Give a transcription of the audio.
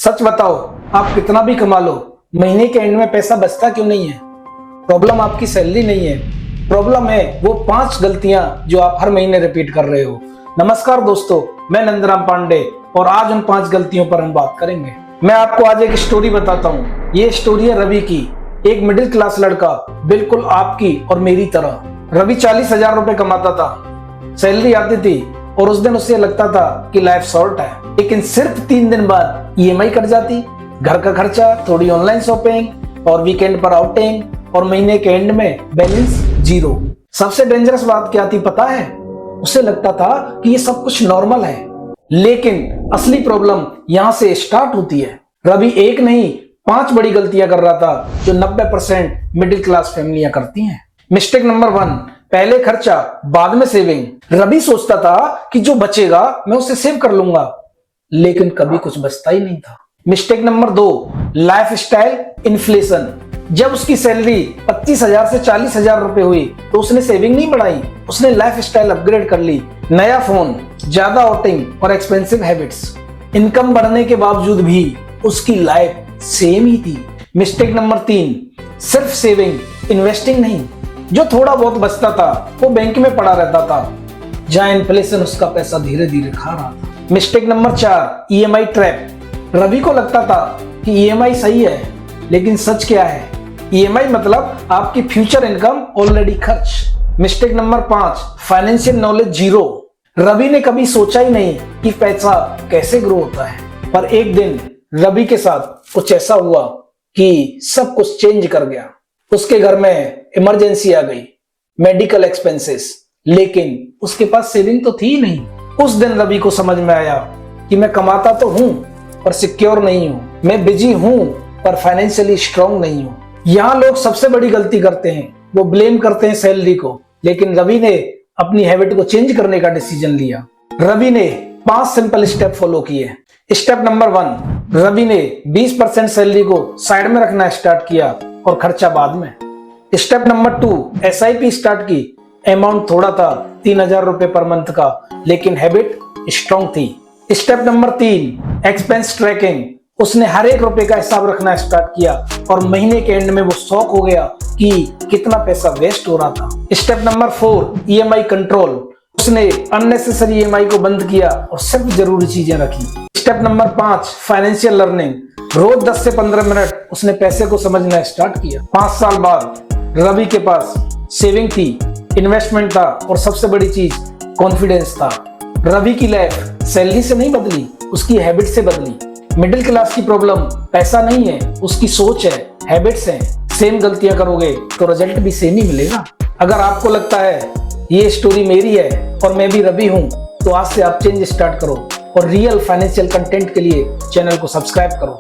सच बताओ, आप कितना भी कमा लो, महीने के एंड में पैसा बचता क्यों नहीं है? प्रॉब्लम आपकी सैलरी नहीं है, प्रॉब्लम है वो 5 गलतियां जो आप हर महीने रिपीट कर रहे हो। नमस्कार दोस्तों, मैं नंदराम पांडे और आज उन 5 गलतियों पर हम बात करेंगे। मैं आपको आज एक स्टोरी बताता हूँ। ये स्टोरी है रवि की, एक मिडिल क्लास लड़का, बिल्कुल आपकी और मेरी तरह। रवि 40,000 रुपए कमाता था, सैलरी आती थी और उस दिन उसे लगता था कि लाइफ शॉर्ट है, लेकिन सिर्फ 3 दिन बाद ईएमआई कट जाती, घर का खर्चा, थोड़ी ऑनलाइन शॉपिंग और वीकेंड पर आउटिंग और महीने के एंड में बैलेंस 0। सबसे डेंजरस बात क्या थी पता है? उसे लगता था कि ये सब कुछ नॉर्मल है, लेकिन असली प्रॉब्लम यहां से स्टार्ट होती है। रवि एक नहीं 5 बड़ी गलतियां कर रहा था जो 90% मिडिल क्लास फैमिलियां करती हैं। मिस्टेक नंबर 1, पहले खर्चा बाद में सेविंग। रवि सोचता था कि जो बचेगा मैं उसे सेव कर लूंगा, लेकिन कभी कुछ बचता ही नहीं था। Mistake number 2, lifestyle inflation. जब उसकी सैलरी 25,000 से 40,000 रुपए हुई तो उसने सेविंग नहीं बढ़ाई, उसने लाइफस्टाइल अपग्रेड कर ली। नया फोन, ज्यादा आउटिंग और एक्सपेंसिव हैबिट्स। इनकम बढ़ने के बावजूद भी उसकी लाइफ सेम ही थी। मिस्टेक नंबर 3, सिर्फ सेविंग, इन्वेस्टिंग नहीं। जो थोड़ा बहुत बचता था वो बैंक में पड़ा रहता था, जहां इन्फ्लेशन उसका पैसा धीरे धीरे खा रहा था। Mistake number 4, EMI trap. Ravi को लगता था कि ईएमआई सही है, लेकिन सच क्या है? ईएमआई मतलब आपकी फ्यूचर इनकम ऑलरेडी खर्च। Mistake number 5, financial knowledge 0। Ravi ने कभी सोचा ही नहीं कि पैसा कैसे ग्रो होता है, पर एक दिन रवि के साथ कुछ ऐसा हुआ कि सब कुछ चेंज कर गया। उसके घर में इमरजेंसी आ गई, मेडिकल एक्सपेंसेस, लेकिन उसके पास सेविंग तो थी ही नहीं। उस दिन रवि को समझ में आया कि मैं कमाता तो हूं पर सिक्योर नहीं हूं, मैं बिजी हूं पर फाइनेंशियली स्ट्रांग नहीं हूं। यहां लोग सबसे बड़ी गलती करते हैं, वो ब्लेम करते हैं सैलरी को, लेकिन रवि ने अपनी हैबिट को चेंज करने का डिसीजन लिया। रवि ने 5 सिंपल स्टेप फॉलो किए। स्टेप नंबर 1, रवि ने 20% सैलरी को साइड में रखना स्टार्ट किया और खर्चा बाद में। स्टेप नंबर 2, एसआईपी स्टार्ट की। अमाउंट थोड़ा था, 3,000 रुपए पर मंथ का, लेकिन हैबिट स्ट्रांग थी। Step number 3, expense tracking. उसने हर एक रुपए का हिसाब रखना स्टार्ट किया और महीने के एंड में वो शॉक हो गया कि कितना पैसा वेस्ट हो रहा था। Step number 4, EMI control. उसने अननेसेसरी ईएमआई को बंद किया और सिर्फ जरूरी चीजें रखी। Step number 5, financial learning. रोज 10 से 15 मिनट उसने पैसे को समझना स्टार्ट किया। 5 साल बाद रवि के पास सेविंग थी, इन्वेस्टमेंट था और सबसे बड़ी चीज कॉन्फिडेंस था। रवि की लाइफ सैलरी से नहीं बदली, उसकी हैबिट से बदली। मिडिल क्लास की प्रॉब्लम पैसा नहीं है, उसकी सोच है, हैबिट्स हैं। सेम गलतियां करोगे तो रिजल्ट भी सेम ही मिलेगा। अगर आपको लगता है ये स्टोरी मेरी है और मैं भी रवि हूं, तो आज से आप चेंज स्टार्ट करो और रियल फाइनेंशियल कंटेंट के लिए चैनल को सब्सक्राइब करो।